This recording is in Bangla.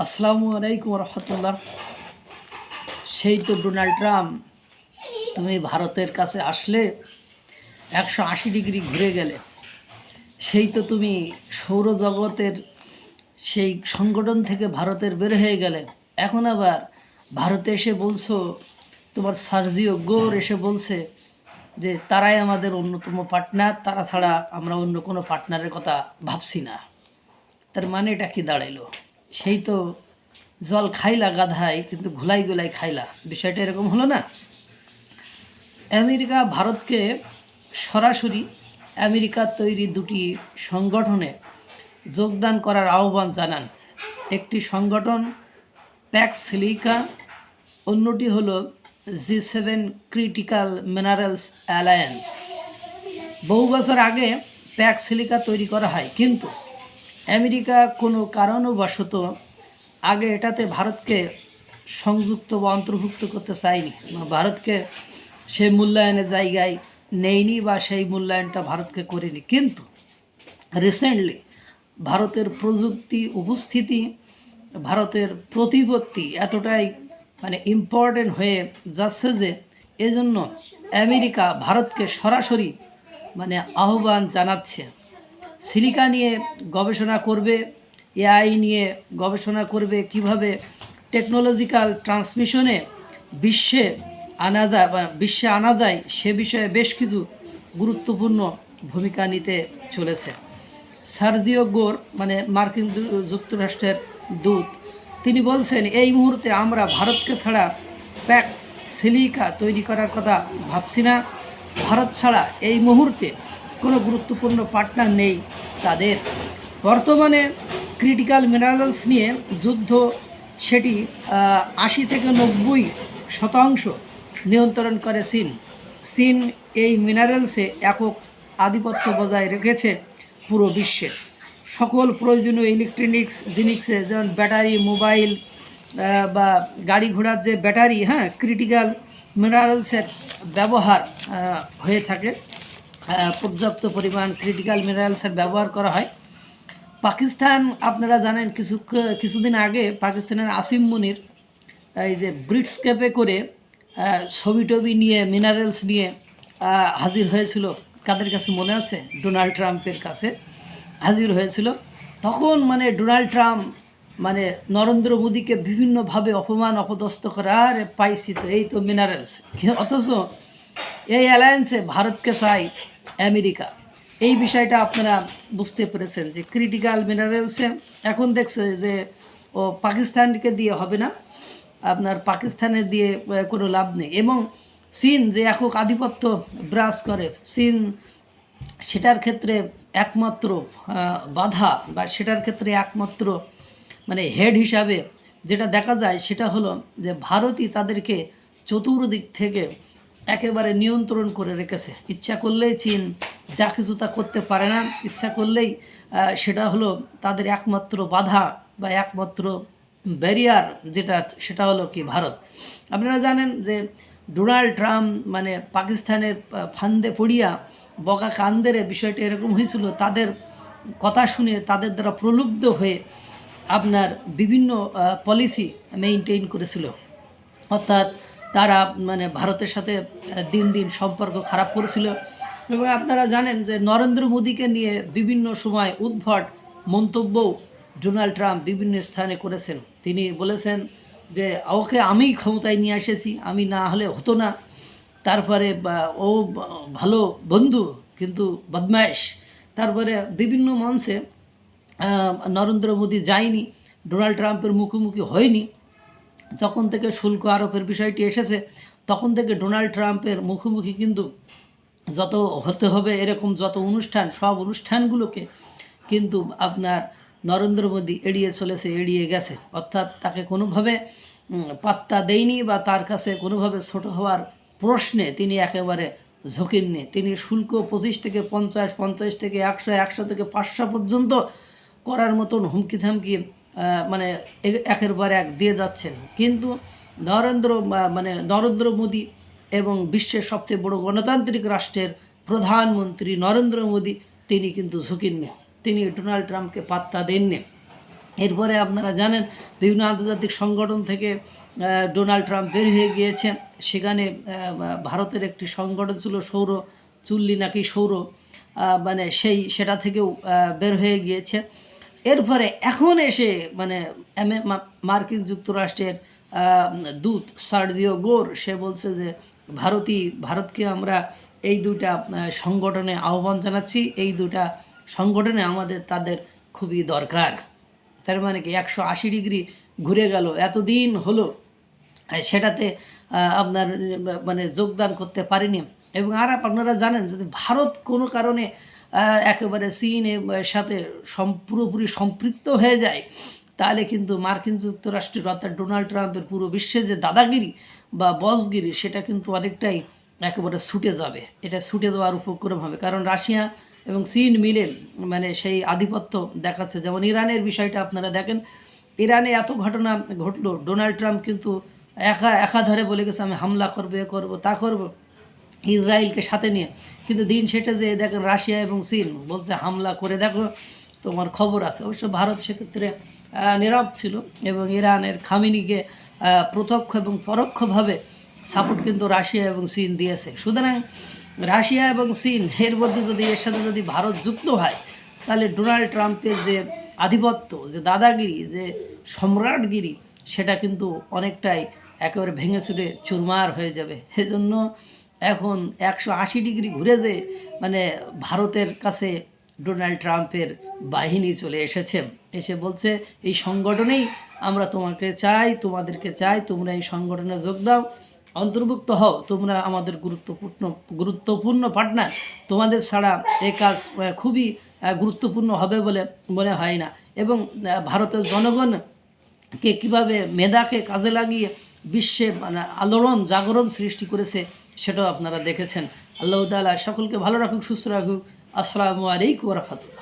আসসালামু আলাইকুম রহমতুল্লাহ। সেই তো ডোনাল্ড ট্রাম্প, তুমি ভারতের কাছে আসলে 180 ডিগ্রি ঘুরে গেলে। সেই তো তুমি সৌরজগতের সেই সংগঠন থেকে ভারতের বের হয়ে গেলে। এখন আবার ভারতে এসে বলছো, তোমার সার্জিও গোর এসে বলছে যে তারাই আমাদের অন্যতম পার্টনার, তারা ছাড়া আমরা অন্য কোনো পার্টনারের কথা ভাবছি না। তার মানেটা কি দাঁড়াইলো? সেই তো জল খাইলা গাধাই, কিন্তু ঘুলাই গুলাই খাইলা। বিষয়টা এরকম হলো না? আমেরিকা ভারতকে সরাসরি আমেরিকার তৈরি দুটি সংগঠনে যোগদান করার আহ্বান জানান। একটি সংগঠন প্যাক্স সিলিকা, অন্যটি হলো G7 ক্রিটিক্যাল মিনারেলস অ্যালায়েন্স। বহু বছর আগে প্যাক্স সিলিকা তৈরি করা হয়, কিন্তু আমেরিকা কোনো কারণবশত আগে এটাতে ভারতকে সংযুক্ত বা অন্তর্ভুক্ত করতে চায়নি, ভারতকে সেই মূল্যায়নের জায়গায় নেয়নি বা সেই মূল্যায়নটা ভারতকে করেনি। কিন্তু রিসেন্টলি ভারতের প্রযুক্তি উপস্থিতি, ভারতের প্রতিপত্তি এতটাই ইম্পর্টেন্ট হয়ে যাচ্ছে যে এজন্য আমেরিকা ভারতকে সরাসরি আহ্বান জানাচ্ছে। সিলিকা নিয়ে গবেষণা করবে, এআই নিয়ে গবেষণা করবে, কিভাবে টেকনোলজিক্যাল ট্রান্সমিশনে বিশ্বে আনা যায় সে বিষয়ে বেশ কিছু গুরুত্বপূর্ণ ভূমিকা নিতে চলেছে। সার্জিও গোর মার্কিন যুক্তরাষ্ট্রের দূত, তিনি বলছেন এই মুহূর্তে আমরা ভারতকে ছাড়া প্যাক্স সিলিকা তৈরি করার কথা ভাবছি না। ভারত ছাড়া এই মুহূর্তে কোনো গুরুত্বপূর্ণ পার্টনার নেই তাদের। বর্তমানে ক্রিটিক্যাল মিনারেলস নিয়ে যুদ্ধ, সেটি 80 থেকে 90% নিয়ন্ত্রণ করে চীন। চীন এই মিনারেলসে একক আধিপত্য বজায় রেখেছে পুরো বিশ্বে। সকল প্রয়োজনীয় ইলেকট্রনিক্স জিনিসে, যেমন ব্যাটারি, মোবাইল বা গাড়ি ঘোড়ার যে ব্যাটারি, ক্রিটিক্যাল মিনারেলসের ব্যবহার হয়ে থাকে। পর্যাপ্ত পরিমাণ ক্রিটিক্যাল মিনারেলসের ব্যবহার করা হয়। পাকিস্তান, আপনারা জানেন কিছুদিন আগে পাকিস্তানের আসিম মুনির এই যে ব্রিটস্কেপে করে ছবি টবি নিয়ে, মিনারেলস নিয়ে হাজির হয়েছিল। কাদের কাছে মনে আছে? ডোনাল্ড ট্রাম্পের কাছে হাজির হয়েছিল। তখন ডোনাল্ড ট্রাম্প নরেন্দ্র মোদীকে বিভিন্নভাবে অপমান অপদস্থ করার পাইছি তো এই তো মিনারেলস। অথচ এই অ্যালায়েন্সে ভারতকে চাই আমেরিকা। এই বিষয়টা আপনারা বুঝতে পেরেছেন যে ক্রিটিক্যাল মিনারেলসে এখন দেখছে যে ও পাকিস্তানকে দিয়ে হবে না, আপনার পাকিস্তানের দিয়ে কোনো লাভ নেই। এবং চীন যে একক আধিপত্য বিরাজ করে, চীন সেটার ক্ষেত্রে একমাত্র বাধা বা সেটার ক্ষেত্রে একমাত্র হেড হিসাবে যেটা দেখা যায় সেটা হলো যে ভারতই তাদেরকে চতুর্দিক থেকে একেবারে নিয়ন্ত্রণ করে রেখেছে। ইচ্ছা করলেই চীন যা কিছু তা করতে পারে না, ইচ্ছা করলেই সেটা হলো তাদের একমাত্র বাধা বা একমাত্র ব্যারিয়ার, সেটা হলো কি ভারত। আপনারা জানেন যে ডোনাল্ড ট্রাম্প পাকিস্তানের ফান্দে পড়িয়া বকা কান্দের বিষয়টা এরকম হয়েছিল। তাদের কথা শুনে, তাদের দ্বারা প্রলুব্ধ হয়ে আপনার বিভিন্ন পলিসি মেইনটেইন করেছিল। অর্থাৎ তারা ভারতের সাথে দিন দিন সম্পর্ক খারাপ করেছিল। এবং আপনারা জানেন যে নরেন্দ্র মোদীকে নিয়ে বিভিন্ন সময় উদ্ভট মন্তব্যও ডোনাল্ড ট্রাম্প বিভিন্ন স্থানে করেছেন। তিনি বলেছেন যে ওকে আমি ক্ষমতায় নিয়ে এসেছি, আমি না হলে হতো না। তারপরে ও ভালো বন্ধু কিন্তু বদমাইশ। তারপরে বিভিন্ন মঞ্চে নরেন্দ্র মোদী যায়নি, ডোনাল্ড ট্রাম্পের মুখোমুখি হয়নি। যখন থেকে শুল্ক আরোপের বিষয়টি এসেছে তখন থেকে ডোনাল্ড ট্রাম্পের মুখোমুখি কিন্তু যত হতে হবে এরকম যত অনুষ্ঠান, সব অনুষ্ঠানগুলোকে কিন্তু আপনার নরেন্দ্র মোদী এড়িয়ে চলেছে, এড়িয়ে গেছে। অর্থাৎ তাকে কোনোভাবে পাত্তা দেয়নি বা তার কাছে কোনোভাবে ছোট হওয়ার প্রশ্নে তিনি একেবারে ঝুঁকেননি। তিনি শুল্ক 25 থেকে 50, 50 থেকে 100, 100 থেকে 500 পর্যন্ত করার মতন হুমকি থামকি একের পর এক দিয়ে যাচ্ছেন। কিন্তু নরেন্দ্র মোদী এবং বিশ্বের সবচেয়ে বড় গণতান্ত্রিক রাষ্ট্রের প্রধানমন্ত্রী নরেন্দ্র মোদী, তিনি কিন্তু ঝুঁকেননি, তিনি ডোনাল্ড ট্রাম্পকে পাত্তা দেননি। এরপরে আপনারা জানেন বিভিন্ন আন্তর্জাতিক সংগঠন থেকে ডোনাল্ড ট্রাম্প বের হয়ে গিয়েছে। সেখানে ভারতের একটি সংগঠন ছিল সৌর চুল্লি নাকি সৌর মানে সেটা থেকেও বের হয়ে গিয়েছে। এরপরে এখন এসে মানে মার্কিন যুক্তরাষ্ট্রের দূত সার্জিও গোর সে বলছে যে ভারতকে আমরা এই দুটা সংগঠনে আহ্বান জানাচ্ছি, এই দুটা সংগঠনে তাদের খুবই দরকার। তার মানে কি 180 ডিগ্রি ঘুরে গেল, এতদিন হলো সেটাতে আপনার মানে যোগদান করতে পারেনি। এবং আর আপনারা জানেন যদি ভারত কোনো কারণে একেবারে চীনের সাথে পুরোপুরি সম্পৃক্ত হয়ে যায়, তাহলে কিন্তু মার্কিন যুক্তরাষ্ট্রের অর্থাৎ ডোনাল্ড ট্রাম্পের পুরো বিশ্বে যে দাদাগিরি বা বসগিরি সেটা কিন্তু অনেকটাই একেবারে ছুটে যাবে। এটা ছুটে দেওয়ার উপক্রম হবে, কারণ রাশিয়া এবং চীন মিলে মানে সেই আধিপত্য দেখাচ্ছে। যেমন ইরানের বিষয়টা আপনারা দেখেন, ইরানে এত ঘটনা ঘটলো, ডোনাল্ড ট্রাম্প কিন্তু একাধারে বলে গেছে আমি হামলা করবো, এ করবো, তা করবো, ইসরায়েলকে সাথে নিয়ে। কিন্তু দিন সেটা যে দেখেন রাশিয়া এবং চীন বলছে হামলা করে দেখো, তোমার খবর আছে। অবশ্য ভারত সেক্ষেত্রে নীরব ছিল এবং ইরানের খামেনিকে প্রত্যক্ষ এবং পরোক্ষভাবে সাপোর্ট কিন্তু রাশিয়া এবং চীন দিয়েছে। সুতরাং রাশিয়া এবং চীন এর মধ্যে যদি এর সাথে যদি ভারত যুক্ত হয়, তাহলে ডোনাল্ড ট্রাম্পের যে আধিপত্য, যে দাদাগিরি, যে সম্রাটগিরি, সেটা কিন্তু অনেকটাই একেবারে ভেঙে চুরে চুরমার হয়ে যাবে। সেজন্য এখন 180 ডিগ্রি ঘুরে যে মানে ভারতের কাছে ডোনাল্ড ট্রাম্পের বাহিনী চলে এসেছে, এসে বলছে এই সংগঠনেই আমরা তোমাদেরকে চাই, তোমরা এই সংগঠনে যোগ দাও, অন্তর্ভুক্ত হও, তোমরা আমাদের গুরুত্বপূর্ণ পার্টনার। তোমাদের ছাড়া এই কাজ খুবই গুরুত্বপূর্ণ হবে বলে মনে হয় না। এবং ভারতের জনগণকে কীভাবে মেধাকে কাজে লাগিয়ে বিশ্বে মানে জাগরণ সৃষ্টি করেছে সেটাও আপনারা দেখেছেন। আল্লাহ তাআলা সকলকে ভালো রাখুক, সুস্থ রাখুক। আসসালামু আলাইকুম ওয়া রাহমাতুল্লাহ।